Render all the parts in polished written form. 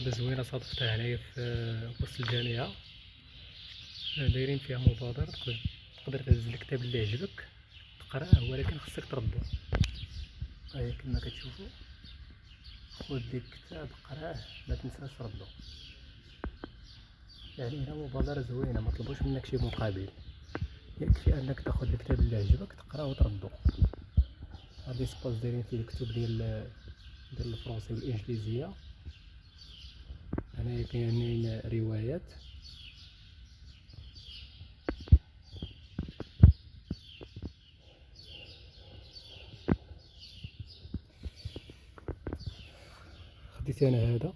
مكتبة زوينة صادفتها هنايا في وسط الجامعة. دايرين فيها مبادرة تقدر تهز الكتاب اللي عجبك تقراه، ولكن خصك تردو. هاهي كما كتشوفو، خذ ديك الكتاب قراه ما تنساش تردو. يعني هنا مبادرة زوينة، ما طلبوش منك شي مقابل، يكفي انك تاخذ الكتاب اللي عجبك تقراه وتردو. هاد ليسباس دايرين فيه الكتب ديال الفرنسي والانجليزية. هنايا كاينين روايات. خديت انا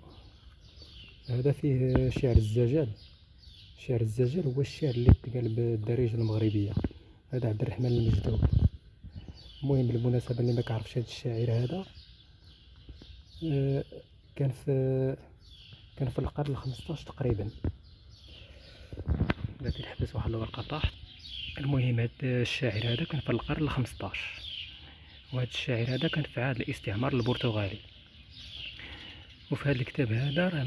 هذا فيه شعر الزجل. شعر الزجل هو الشعر اللي تقال بالدارجة المغربية، هذا عبد الرحمن المجدود. المهم بالمناسبة اللي ما كعرفش هذا الشاعر هذا، كان في القرن الخمسطاش تقريبا، بغيت نحبس واحد الورقة طاحت. المهم هذا الشاعر هذا كان في القرن الخمسطاش، وهذا الشاعر هذا كان في عهد الاستعمار البرتغالي. وفي هذا الكتاب هذا راه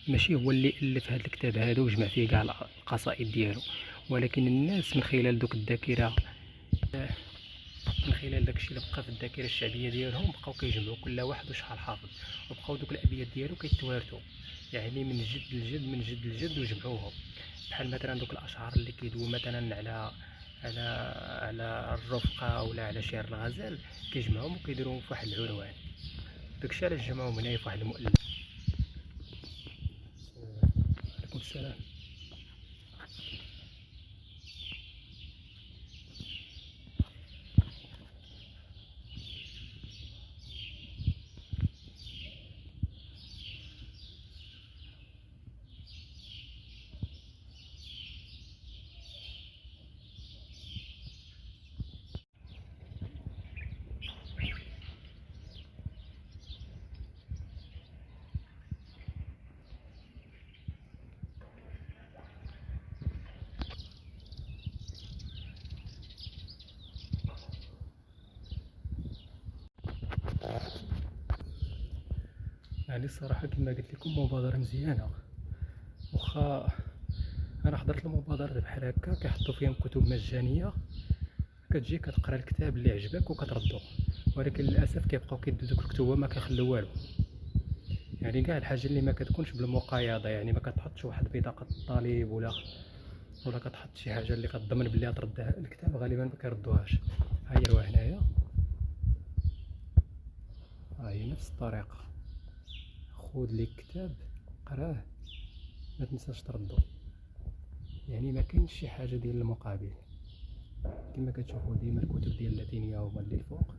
ماشي هو اللي الف هذا الكتاب هذا وجمع فيه كاع القصائد ديالو، ولكن الناس من خلال دوك الذاكره، من خلال داكشي اللي بقى في الذاكره الشعبيه ديالهم، بقاو كيجمعوا كل واحد وشحال حافظ، وبقاو دوك الابيات ديالو كيتوارثوا يعني من جد لجد من جد لجد، وجمعوهم. بحال مثلا دوك الاشعار اللي كيدوي مثلا على الرفقه ولا على شعر الغزال، كيجمعوهم وكيديروهم في واحد العنوان. داكشي علاش جمعوهم هنايا في واحد المؤلف. عليكم السلام. يعني الصراحه كما قلت لكم مبادره مزيانه، واخا انا حضرت المبادرات بحال هكا كيحطوا فيهم كتب مجانيه، كتجي كتقرا الكتاب اللي عجبك وكتردو، ولكن للاسف كيبقاو كيدوا دوك الكتب وما كيخليو والو. يعني كاع الحاجه اللي ما كتكونش بالمقايضه، يعني ما كتحطش واحد بطاقه الطالب ولا كتحط شي حاجه اللي كتضمن بلي غترد الكتاب، غالبا ما كيردوهاش. ها هي راه هنايا، ها هي نفس الطريقه. خذ ليك كتاب قراه ما تنساش تردو. يعني ما كاينش شي حاجه ديال المقابل. كما كتشوفوا ديما الكتب ديال اللاتينيه هما اللي الفوق،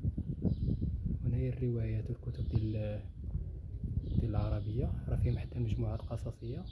وهنايا الروايات والكتب ديال العربيه، راه فيهم حتى المجموعات القصصيه.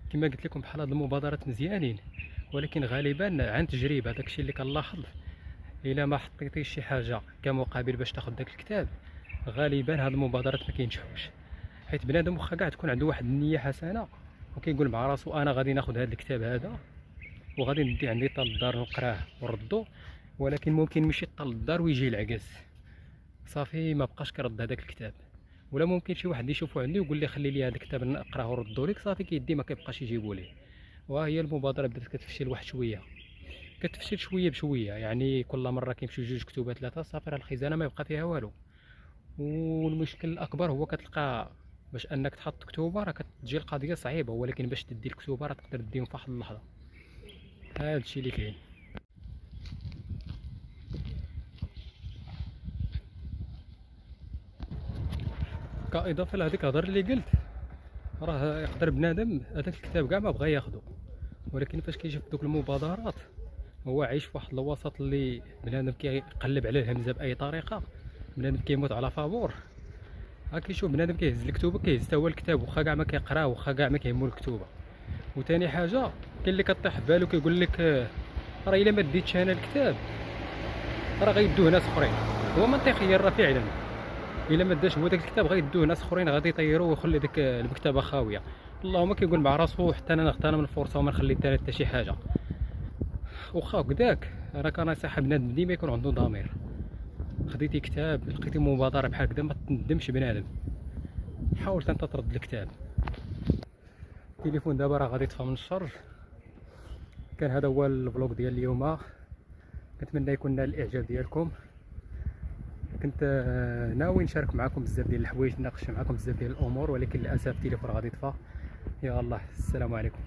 كما قلت لكم بحال هاد المبادرات مزيانين، ولكن غالبا عن تجربه داكشي اللي كنلاحظ، الا ما حطيتيش شي حاجه كمقابل باش تاخذ داك الكتاب، غالبا هاد المبادرات ما كينجحوش. حيت بنادم واخا كاع تكون عنده واحد النيه حسنه وكيقول مع راسو انا غادي ناخذ هاد الكتاب هذا وغادي ندي عندي طال الدار نقراه ونردو، ولكن ممكن يمشي طال الدار ويجي العكس، صافي ما بقاش كيرد هذاك الكتاب. ولا ممكن شي واحد يشوفو عندي ويقول لي خلي لي هذا الكتاب نقراه وردو ليك، صافي كيدي ما كيبقاش يجيبو ليه. وهي المبادره بدات كتفشل واحد شويه، كتفشل شويه بشويه، يعني كل مره كيمشيو جوج كتوبه ثلاثه صافي راه الخزانه ما يبقى فيها والو. والمشكل الاكبر هو كتلقى باش انك تحط كتوبه راه كتجي القضيه صعيبه، ولكن باش تدي الكتوبه راه تقدر ديهم في واحد اللحظه. هذا الشيء اللي كاين. كاضافه لهذيك الهضره اللي قلت، راه يقدر بنادم هذاك الكتاب كاع ما بغى ياخذو، ولكن فاش كيجي في دوك المبادرات هو عايش في واحد الوسط اللي بنادم كيقلب على الهمزه باي طريقه، بنادم كيموت على فابور. ها كيشوف بنادم كيهز الكتوبه، كيهز حتى هو الكتاب واخا كاع ما كيقراه، واخا كاع ما كيهمو الكتوبه. وثاني حاجه كاين اللي كطيح في بالو كيقول لك راه الا ما ديتش انا الكتاب راه غيدوه ناس اخرين. هو منطقيا راه فعلا الا ما داش هو داك الكتاب غيدوه ناس اخرين، غادي يطيروه ويخلي ديك المكتبه خاويه. اللهم كيقول مع راسو حتى انا نغتنم الفرصه وما نخلي حتى شي حاجه. واخا هكذاك انا كنصيحه بنادم ديما يكون عنده ضمير. خديتي كتاب لقيتي مبادره بحال هكذا ما تندمش بنادم، حاول انت ترد الكتاب. التليفون دابا راه غادي يطفى من الشر. كان هذا هو الفلوق ديال اليوم، كنتمنى يكون نال الاعجاب ديالكم. كنت ناوي نشارك معكم بزاف ديال الحوايج، نناقش معكم بزاف ديال الامور، ولكن للاسف التليفون غادي يطفى. يا الله، السلام عليكم.